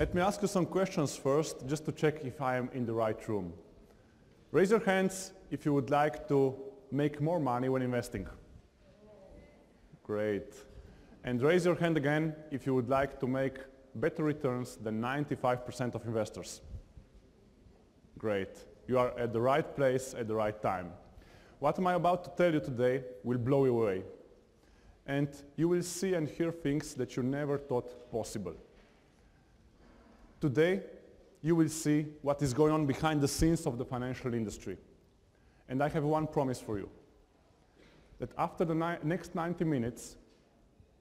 Let me ask you some questions first, just to check if I am in the right room. Raise your hands if you would like to make more money when investing. Great. And raise your hand again if you would like to make better returns than 95% of investors. Great. You are at the right place at the right time. What I'm about to tell you today will blow you away. And you will see and hear things that you never thought possible. Today, you will see what is going on behind the scenes of the financial industry. And I have one promise for you, that after the next 90 minutes,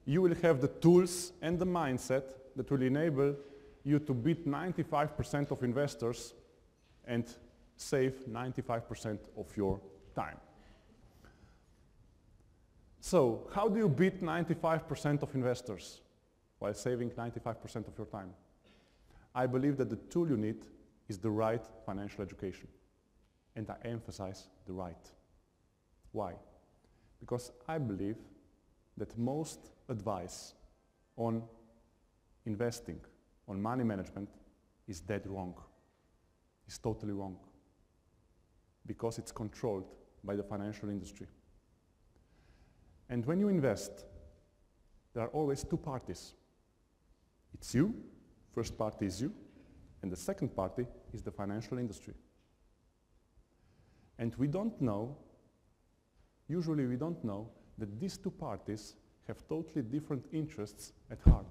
you will have the tools and the mindset that will enable you to beat 95% of investors and save 95% of your time. So, how do you beat 95% of investors while saving 95% of your time? I believe that the tool you need is the right financial education. And I emphasize the right. Why? Because I believe that most advice on investing, on money management, is dead wrong. It's totally wrong. Because it's controlled by the financial industry. And when you invest, there are always two parties. It's you. First party is you, and the second party is the financial industry. And we don't know, usually we don't know, that these two parties have totally different interests at heart.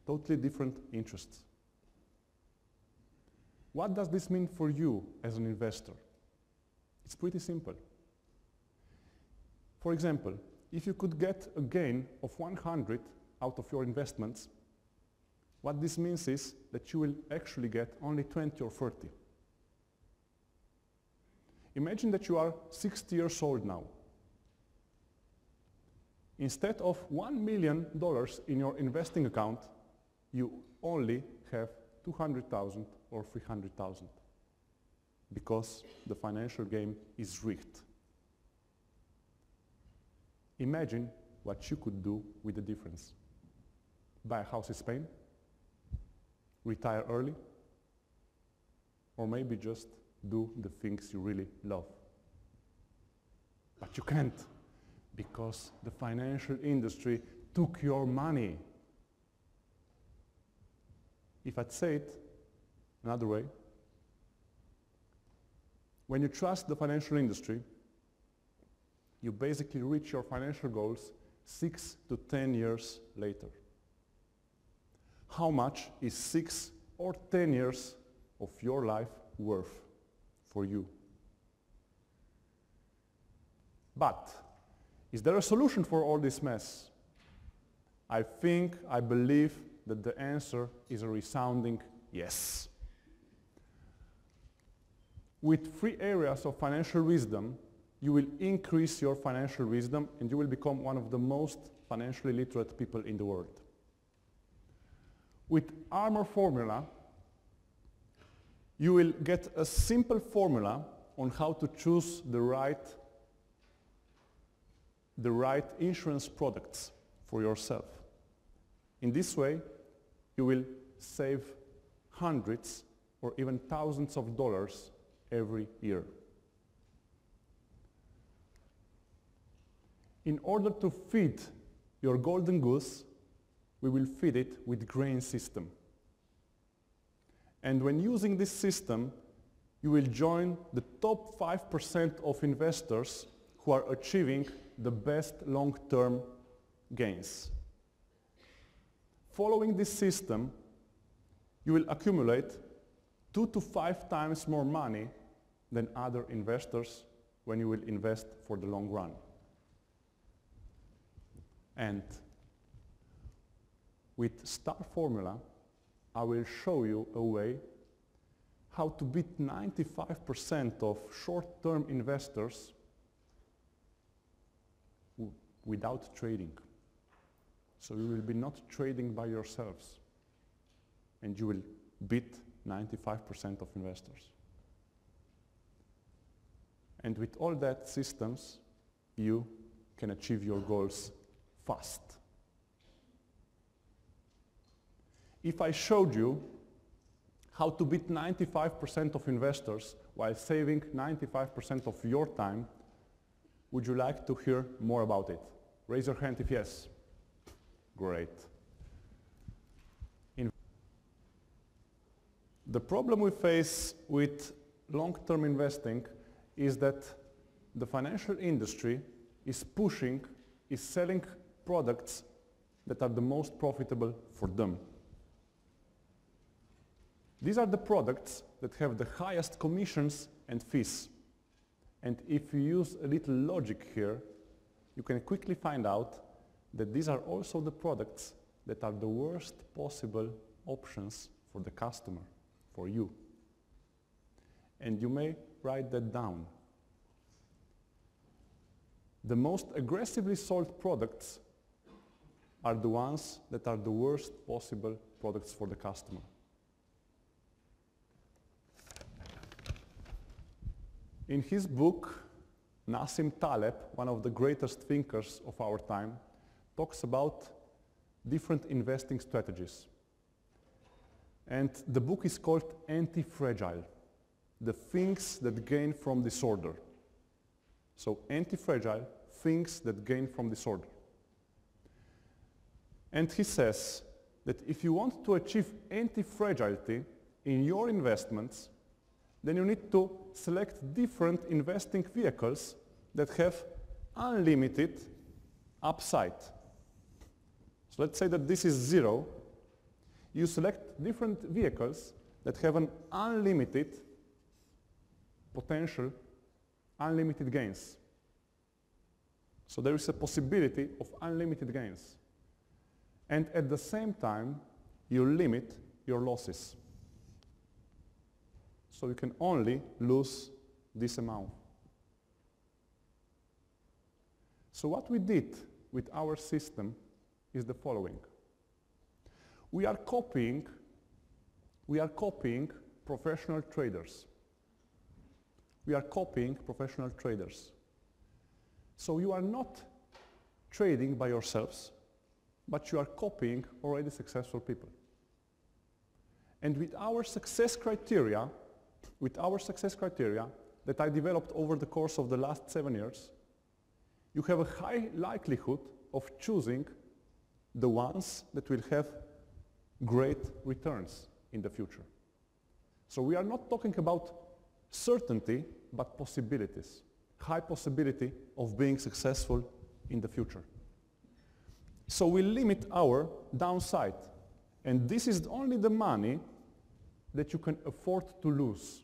Totally different interests. What does this mean for you as an investor? It's pretty simple. For example, if you could get a gain of 100 out of your investments, what this means is that you will actually get only 20 or 30. Imagine that you are 60 years old now. Instead of $1 million in your investing account, you only have 200,000 or 300,000 because the financial game is rigged. Imagine what you could do with the difference. Buy a house in Spain, retire early, or maybe just do the things you really love. But you can't, because the financial industry took your money. If I'd say it another way, when you trust the financial industry, you basically reach your financial goals 6 to 10 years later. How much is 6 or 10 years of your life worth for you? But is there a solution for all this mess? I believe that the answer is a resounding yes. With 3 areas of financial wisdom, you will increase your financial wisdom and you will become one of the most financially literate people in the world. With Armor Formula, you will get a simple formula on how to choose the right insurance products for yourself. In this way, you will save hundreds or even thousands of dollars every year. In order to feed your golden goose, we will feed it with grain system. And when using this system, you will join the top 5% of investors who are achieving the best long-term gains. Following this system, you will accumulate 2 to 5 times more money than other investors when you will invest for the long run. And with Star Formula, I will show you a way how to beat 95% of short-term investors without trading. So you will be not trading by yourselves, and you will beat 95% of investors. And with all that systems, you can achieve your goals fast. if I showed you how to beat 95% of investors while saving 95% of your time, would you like to hear more about it? Raise your hand if yes. Great. The problem we face with long-term investing is that the financial industry is selling products that are the most profitable for them. These are the products that have the highest commissions and fees. And if you use a little logic here, you can quickly find out that these are also the products that are the worst possible options for the customer, for you. And you may write that down. The most aggressively sold products are the ones that are the worst possible products for the customer. In his book, Nassim Taleb, one of the greatest thinkers of our time, talks about different investing strategies. And the book is called Anti-Fragile, the things that gain from disorder. So anti-fragile, things that gain from disorder. And he says that if you want to achieve anti-fragility in your investments, then you need to select different investing vehicles that have unlimited upside. So let's say that this is 0. You select different vehicles that have an unlimited potential, unlimited gains. So there is a possibility of unlimited gains. And at the same time, you limit your losses. So you can only lose this amount. So what we did with our system is the following. We are copying professional traders. We are copying professional traders. So you are not trading by yourselves, but you are copying already successful people. And with our success criteria that I developed over the course of the last 7 years, you have a high likelihood of choosing the ones that will have great returns in the future. So we are not talking about certainty, but possibilities. High possibility of being successful in the future. So we limit our downside. And this is only the money that you can afford to lose.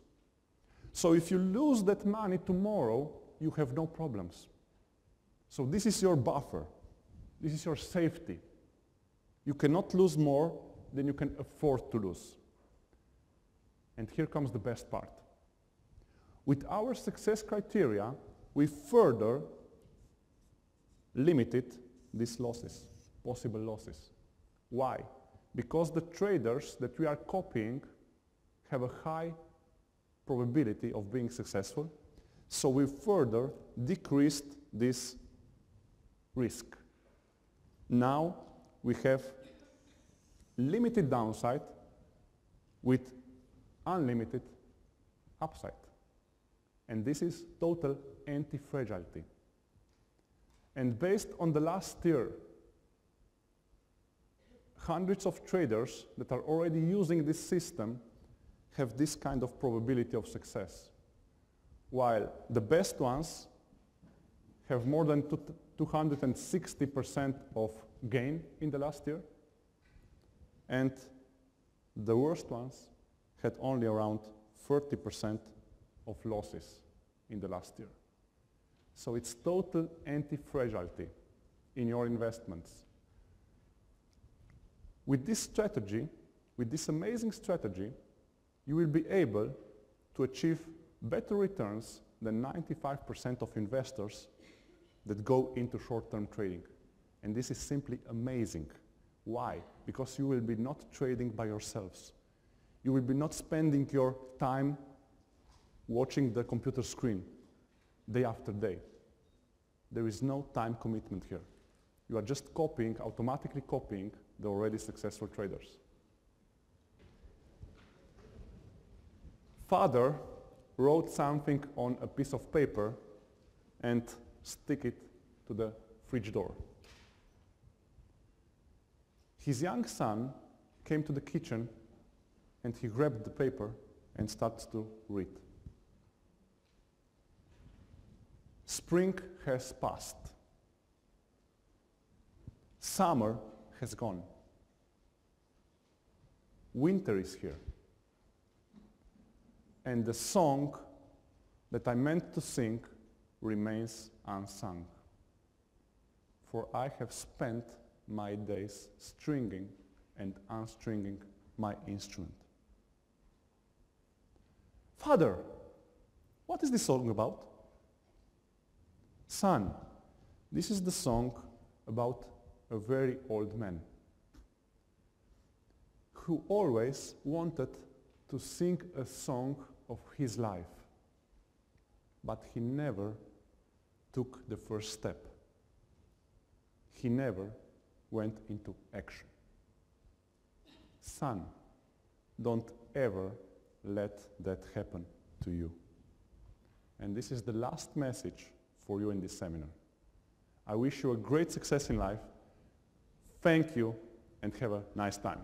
So if you lose that money tomorrow, you have no problems. So this is your buffer. This is your safety. You cannot lose more than you can afford to lose. And here comes the best part. With our success criteria, we further limited these losses, possible losses. Why? Because the traders that we are copying have a high probability of being successful, so we further decreased this risk. Now we have limited downside with unlimited upside. And this is total anti-fragility. And based on the last year, hundreds of traders that are already using this system have this kind of probability of success, while the best ones have more than 260% of gain in the last year, and the worst ones had only around 30% of losses in the last year. So it's total anti-fragility in your investments. With this strategy, with this amazing strategy, you will be able to achieve better returns than 95% of investors that go into short-term trading. And this is simply amazing. Why? Because you will be not trading by yourselves. You will be not spending your time watching the computer screen day after day. There is no time commitment here. You are just automatically copying the already successful traders. Father wrote something on a piece of paper and stick it to the fridge door. His young son came to the kitchen and he grabbed the paper and started to read. Spring has passed. Summer has gone. Winter is here. And the song that I meant to sing remains unsung. For I have spent my days stringing and unstringing my instrument. Father, what is this song about? Son, this is the song about a very old man who always wanted to sing a song of his life, but he never took the first step. He never went into action. Son, don't ever let that happen to you. And this is the last message for you in this seminar. I wish you a great success in life. Thank you and have a nice time.